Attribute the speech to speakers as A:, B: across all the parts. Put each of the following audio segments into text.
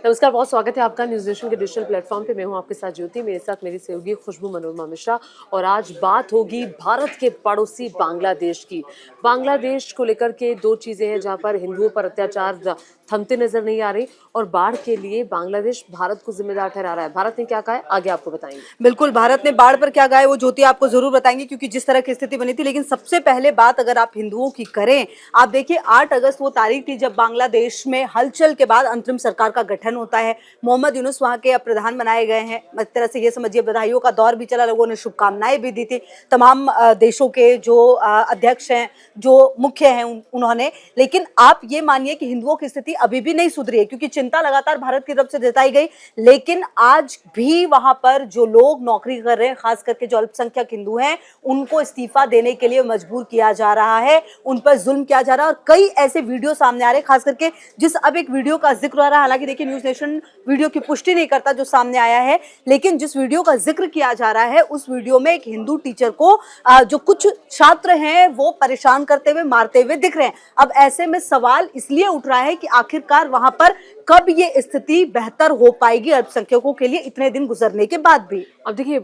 A: नमस्कार, बहुत स्वागत है आपका न्यूज़ नेशन के डिजिटल प्लेटफॉर्म पे। मैं हूं आपके साथ ज्योति, मेरे साथ मेरी सहयोगी खुशबू मनोरमा मिश्रा। और आज बात होगी भारत के पड़ोसी बांग्लादेश की। बांग्लादेश को लेकर के दो चीजें हैं जहां पर हिंदुओं पर अत्याचार थमते नजर नहीं आ रही, और बाढ़ के लिए बांग्लादेश भारत को जिम्मेदार ठहरा रहा है। भारत ने क्या कहा है, आगे आपको बताएंगे।
B: बिल्कुल, भारत ने बाढ़ पर क्या कहा है वो ज्योति आपको जरूर बताएंगे, क्योंकि जिस तरह की स्थिति बनी थी। लेकिन सबसे पहले बात अगर आप हिंदुओं की करें, आप देखिए 8 अगस्त वो तारीख थी जब बांग्लादेश में हलचल के बाद अंतरिम सरकार का गठन होता है। मोहम्मद यूनुस वहां के अब प्रधान बनाए गए हैं। एक तरह से ये समझिए बधाइयों का दौर भी चला, लोगों ने शुभकामनाएं भी दी थी तमाम देशों के जो अध्यक्ष हैं, जो मुख्य हैं उन्होंने। लेकिन आप ये मानिए कि हिंदुओं की स्थिति अभी भी नहीं सुधरी है, क्योंकि चिंता लगातार भारत की तरफ से जताई गई। लेकिन आज भी वहां पर जो लोग नौकरी कर रहे हैं, खास करके जो अल्पसंख्यक हिंदू हैं, उनको इस्तीफा देने के लिए मजबूर किया जा रहा है, उन पर जुल्म किया जा रहा है। और कई ऐसे वीडियो सामने आ रहे हैं, खास करके जिस अब एक वीडियो का जिक्र हो रहा है। हालांकि देखिए, न्यूज़ नेशन वीडियो की पुष्टि नहीं करता जो सामने आया है, लेकिन जिस वीडियो का जिक्र किया जा रहा है उस वीडियो में एक हिंदू टीचर को जो कुछ छात्र हैं वो परेशान करते हुए, मारते हुए दिख रहे हैं। अब ऐसे में सवाल इसलिए उठ रहा है कि आखिरकार वहां पर कब ये स्थिति बेहतर हो पाएगी अल्पसंख्यकों के लिए, इतने दिन गुजरने के बाद भी।
A: अब देखिए,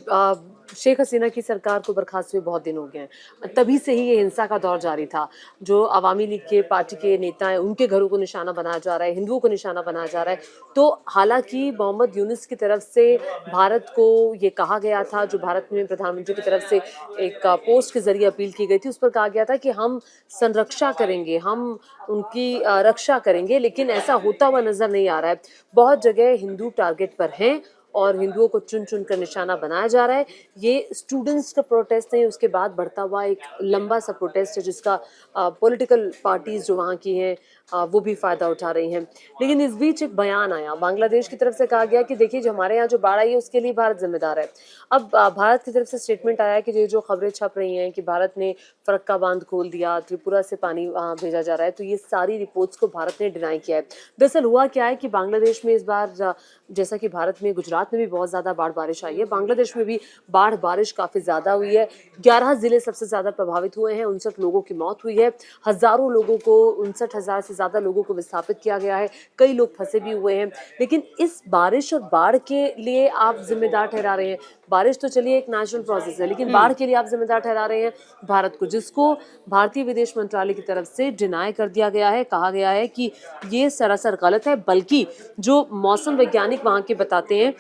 A: शेख हसीना की सरकार को बर्खास्त हुए बहुत दिन हो गए हैं। तभी से ही ये हिंसा का दौर जारी था। जो अवामी लीग के पार्टी के नेता हैं, उनके घरों को निशाना बनाया जा रहा है, हिंदुओं को निशाना बनाया जा रहा है। तो हालांकि मोहम्मद यूनुस की तरफ से भारत को ये कहा गया था, जो भारत में प्रधानमंत्री की तरफ से एक पोस्ट के जरिए अपील की गई थी, उस पर कहा गया था कि हम संरक्षा करेंगे, हम उनकी रक्षा करेंगे। लेकिन ऐसा होता हुआ नजर नहीं आ रहा है। बहुत जगह हिंदू टारगेट पर हैं और हिंदुओं को चुन चुन कर निशाना बनाया जा रहा है। ये स्टूडेंट्स का प्रोटेस्ट नहीं, उसके बाद बढ़ता हुआ एक लंबा सा प्रोटेस्ट है, जिसका पॉलिटिकल पार्टीज जो वहाँ की हैं वो भी फायदा उठा रही हैं। लेकिन इस बीच एक बयान आया बांग्लादेश की तरफ से, कहा गया कि देखिए, जो हमारे यहाँ जो बाढ़ आई है उसके लिए भारत जिम्मेदार है। अब भारत की तरफ से स्टेटमेंट आया कि जो खबरें छप रही हैं कि भारत ने फरक्का बांध खोल दिया, त्रिपुरा से पानी वहाँ भेजा जा रहा है, तो ये सारी रिपोर्ट्स को भारत ने डिनाई किया है। दरअसल हुआ क्या है कि बांग्लादेश में इस बार, जैसा कि भारत में गुजरात में भी बहुत ज्यादा बाढ़ बारिश आई है, बांग्लादेश में भी बाढ़ बारिश काफी ज्यादा हुई है। 11 जिले सबसे ज्यादा प्रभावित हुए हैं, 59 लोगों की मौत हुई है, हजारों लोगों को, 59,000 से ज्यादा लोगों को विस्थापित किया गया है, कई लोग फंसे भी हुए हैं। लेकिन इस बारिश और बाढ़ के लिए आप जिम्मेदार ठहरा रहे हैं, बारिश तो चलिए एक नेचुरल प्रोसेस है, लेकिन बाढ़ के लिए आप जिम्मेदार ठहरा रहे हैं भारत को, जिसको भारतीय विदेश मंत्रालय की तरफ से डिनाई कर दिया गया है। कहा गया है कि ये सरासर गलत है, बल्कि जो मौसम वैज्ञानिक वहां के बताते हैं,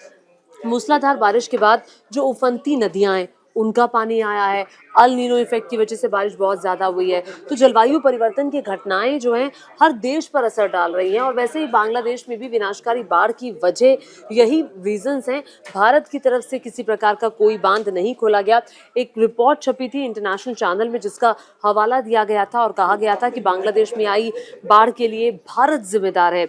A: मूसलाधार बारिश के बाद जो उफनती नदियां हैं उनका पानी आया है, अल नीनो इफेक्ट की वजह से बारिश बहुत ज्यादा हुई है। तो जलवायु परिवर्तन की घटनाएं जो हैं हर देश पर असर डाल रही हैं, और वैसे ही बांग्लादेश में भी विनाशकारी बाढ़ की वजह यही रीजंस हैं। भारत की तरफ से किसी प्रकार का कोई बांध नहीं खोला गया। एक रिपोर्ट छपी थी इंटरनेशनल चैनल में, जिसका हवाला दिया गया था और कहा गया था कि बांग्लादेश में आई बाढ़ के लिए भारत जिम्मेदार है।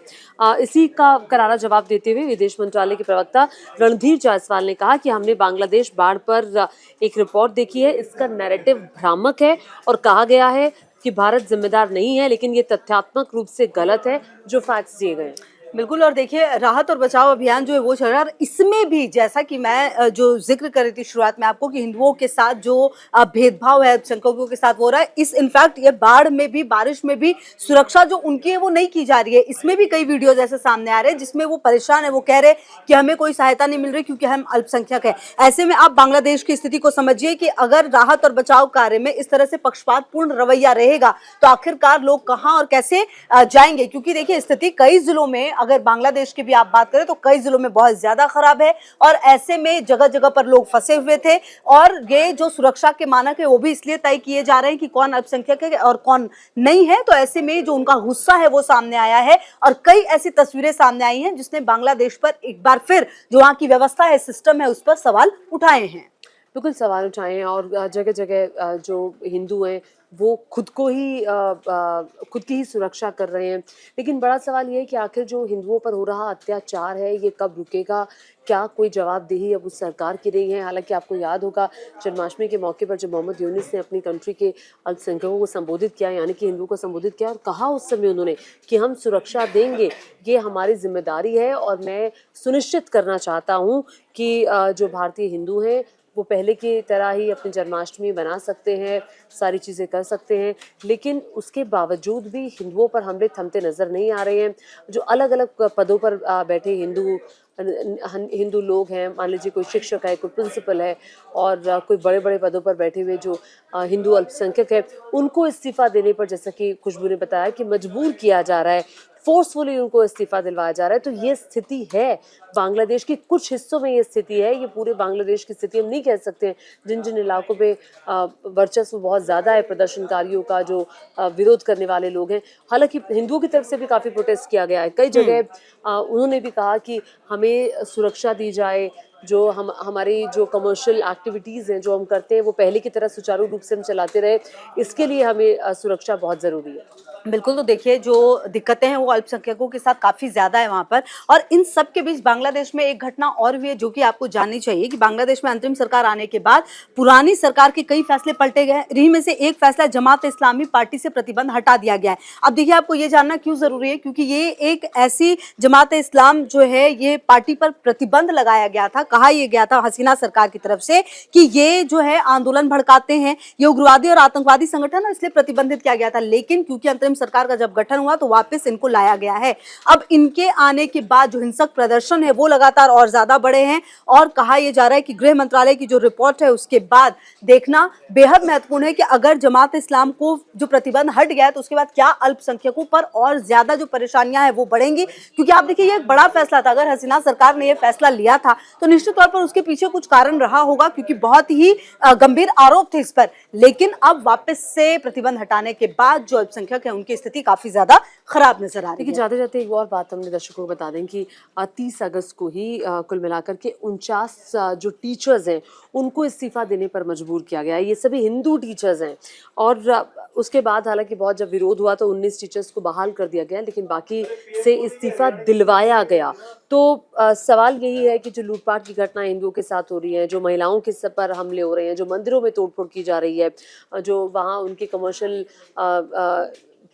A: इसी का करारा जवाब देते हुए विदेश मंत्रालय के प्रवक्ता रणधीर जायसवाल ने कहा कि हमने बांग्लादेश बाढ़ पर एक रिपोर्ट देखी है, इसका नैरेटिव भ्रामक है, और कहा गया है कि भारत जिम्मेदार नहीं है, लेकिन ये तथ्यात्मक रूप से गलत है जो फैक्ट्स दिए गए।
B: बिल्कुल। और देखिए, राहत और बचाव अभियान जो है वो चल रहा है। इसमें भी जैसा कि मैं जो जिक्र कर रही थी शुरुआत में आपको, कि हिंदुओं के साथ जो भेदभाव है अल्पसंख्यकों के साथ हो रहा है, इस इनफैक्ट ये बाढ़ में भी, बारिश में भी सुरक्षा जो उनकी है वो नहीं की जा रही है। इसमें भी कई वीडियो जैसे सामने आ रहे हैं जिसमें वो परेशान है, वो कह रहे हैं कि हमें कोई सहायता नहीं मिल रही क्योंकि हम अल्पसंख्यक है। ऐसे में आप बांग्लादेश की स्थिति को समझिए कि अगर राहत और बचाव कार्य में इस तरह से पक्षपातपूर्ण रवैया रहेगा तो आखिरकार लोग कहां और कैसे जाएंगे। क्योंकि देखिए, स्थिति कई जिलों में, अगर बांग्लादेश की भी आप बात करें तो कई जिलों में बहुत ज्यादा खराब है, और ऐसे में जगह जगह पर लोग फंसे हुए थे। और ये जो सुरक्षा के मानक है वो भी इसलिए तय किए जा रहे हैं कि कौन अल्पसंख्यक है और कौन नहीं है। तो ऐसे में जो उनका गुस्सा है वो सामने आया है, और कई ऐसी तस्वीरें सामने आई हैं जिसने बांग्लादेश पर एक बार फिर जो वहां की व्यवस्था है, सिस्टम है, उस पर सवाल उठाए हैं।
A: बिल्कुल सवाल उठाए हैं, और जगह जगह जो हिंदू हैं वो खुद की ही सुरक्षा कर रहे हैं। लेकिन बड़ा सवाल ये है कि आखिर जो हिंदुओं पर हो रहा अत्याचार है ये कब रुकेगा, क्या कोई जवाबदेही अब उस सरकार की रही है। हालांकि आपको याद होगा, जन्माष्टमी के मौके पर जब मोहम्मद यूनुस ने अपनी कंट्री के अल्पसंख्यकों को संबोधित किया, यानी कि हिंदुओं को संबोधित किया, और कहा उस समय उन्होंने कि हम सुरक्षा देंगे, ये हमारी जिम्मेदारी है, और मैं सुनिश्चित करना चाहता हूँ कि जो भारतीय हिंदू हैं वो पहले की तरह ही अपनी जन्माष्टमी बना सकते हैं, सारी चीज़ें कर सकते हैं, लेकिन उसके बावजूद भी हिंदुओं पर हमले थमते नज़र नहीं आ रहे हैं। जो अलग-अलग पदों पर बैठे हिंदू लोग हैं, मान लीजिए कोई शिक्षक है, कोई प्रिंसिपल है और कोई बड़े-बड़े पदों पर बैठे हुए जो हिंदू अल्पसंख्यक है, उनको इस्तीफ़ा देने पर, जैसा कि खुशबू ने बताया, कि मजबूर किया जा रहा है, फोर्सफुली उनको इस्तीफ़ा दिलवाया जा रहा है। तो ये स्थिति है बांग्लादेश की, कुछ हिस्सों में ये स्थिति है, ये पूरे बांग्लादेश की स्थिति हम नहीं कह सकते हैं। जिन-जिन इलाकों पे वर्चस्व बहुत ज़्यादा है प्रदर्शनकारियों का, जो विरोध करने वाले लोग हैं, हालाँकि हिंदुओं की तरफ से भी काफ़ी प्रोटेस्ट किया गया है। कई जगह उन्होंने भी कहा कि हमें सुरक्षा दी जाए, जो हमारी जो कमर्शियल एक्टिविटीज़ हैं, जो हम करते हैं, वो पहले की तरह सुचारू रूप से हम चलाते रहे, इसके लिए हमें सुरक्षा बहुत ज़रूरी है।
B: बिल्कुल, तो देखिए जो दिक्कतें हैं वो अल्पसंख्यकों के साथ काफ़ी ज़्यादा है वहाँ पर। और इन सब के बीच बांग्लादेश में एक घटना और हुई है जो कि आपको जाननी चाहिए कि बांग्लादेश में अंतरिम सरकार आने के बाद पुरानी सरकार के कई फैसले पलटे गए। इन्हीं में से एक फैसला जमात इस्लामी पार्टी से प्रतिबंध हटा दिया गया है। अब देखिए आपको ये जानना क्यों ज़रूरी है, क्योंकि ये एक ऐसी जमात इस्लाम जो है, ये पार्टी पर प्रतिबंध लगाया गया था, कहा यह गया था हसीना सरकार की तरफ से कि ये जो है आंदोलन भड़काते हैं, ये उग्रवादी और आतंकवादी संगठन है, इसलिए प्रतिबंधित किया गया था। लेकिन क्योंकि अंतरिम सरकार का जब गठन हुआ तो वापस इनको लाया गया है। अब इनके आने के बाद जो हिंसक प्रदर्शन है वो लगातार और ज्यादा बढ़े हैं और कहा यह जा रहा है कि गृह मंत्रालय की जो रिपोर्ट है उसके बाद देखना बेहद महत्वपूर्ण है कि अगर जमात इस्लाम को जो प्रतिबंध हट गया है तो उसके बाद क्या अल्पसंख्यकों पर और ज्यादा जो परेशानियां हैं वो बढ़ेंगी। क्योंकि आप देखिए ये एक बड़ा फैसला था, अगर हसीना सरकार ने यह फैसला लिया था तो निश्चित तौर पर उसके पीछे कुछ कारण रहा होगा, क्योंकि बहुत ही गंभीर आरोप थे इस पर। लेकिन अब वापस से प्रतिबंध हटाने के बाद जो अल्पसंख्यक है उनकी स्थिति काफी ज्यादा खराब नजर आ रही
A: देखिए,
B: है।
A: जाते जाते एक और बात हमने दर्शकों को बता दें कि 30 अगस्त को ही कुल मिलाकर के 49 जो टीचर्स हैं उनको इस्तीफा देने पर मजबूर किया गया है। ये सभी हिंदू टीचर्स हैं और उसके बाद हालांकि बहुत जब विरोध हुआ तो 19 टीचर्स को बहाल कर दिया गया, लेकिन बाकी से इस्तीफा दिलवाया गया। तो सवाल यही है कि जो लूटपाट की घटनाएं हिंदुओं के साथ हो रही हैं, जो महिलाओं के सब पर हमले हो रहे हैं, जो मंदिरों में तोड़फोड़ की जा रही है, जो वहाँ उनके कमर्शियल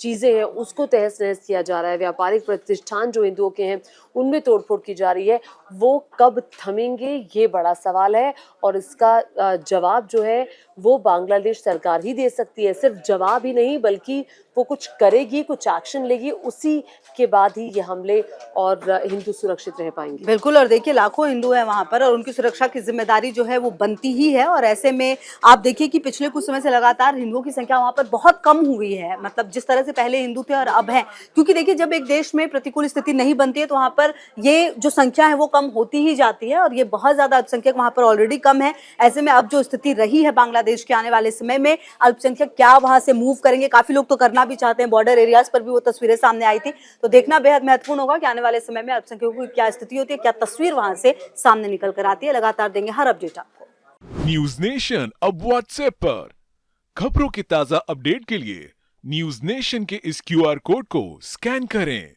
A: चीज़ें हैं उसको तहस नहस किया जा रहा है, व्यापारिक प्रतिष्ठान जो हिंदुओं के हैं उनमें तोड़फोड़ की जा रही है, वो कब थमेंगे ये बड़ा सवाल है। और इसका जवाब जो है वो बांग्लादेश सरकार ही दे सकती है। सिर्फ जवाब ही नहीं बल्कि वो कुछ करेगी, कुछ एक्शन लेगी, उसी के बाद ही ये हमले और हिंदू सुरक्षित रह पाएंगे।
B: बिल्कुल, और देखिए लाखों हिंदू हैं वहाँ पर और उनकी सुरक्षा की जिम्मेदारी जो है वो बनती ही है। और ऐसे में आप देखिए कि पिछले कुछ समय से लगातार हिंदुओं की संख्या वहाँ पर बहुत कम हुई है, मतलब जिस तरह से पहले हिंदू थे और अब हैं। क्योंकि देखिए जब एक देश में प्रतिकूल स्थिति नहीं बनती है तो वहाँ पर ये जो संख्या है वो कम होती ही जाती है और ये बहुत ज्यादा अल्पसंख्यक वहाँ पर ऑलरेडी कम है। ऐसे में अब जो स्थिति रही है बांग्लादेश के आने वाले समय में, अल्पसंख्यक क्या वहाँ से मूव करेंगे, काफी लोग तो करना भी चाहते हैं, बॉर्डर एरियाज पर भी वो तस्वीरें सामने आई थी। तो देखना बेहद महत्वपूर्ण होगा कि आने वाले समय में अल्पसंख्यकों की क्या स्थिति होती है, क्या तस्वीर वहां से सामने निकल कर आती है। लगातार देंगे हर अपडेट आपको।
C: न्यूज नेशन अब व्हाट्सएप पर खबरों की ताजा अपडेट के लिए न्यूज नेशन के इस QR कोड को स्कैन करें।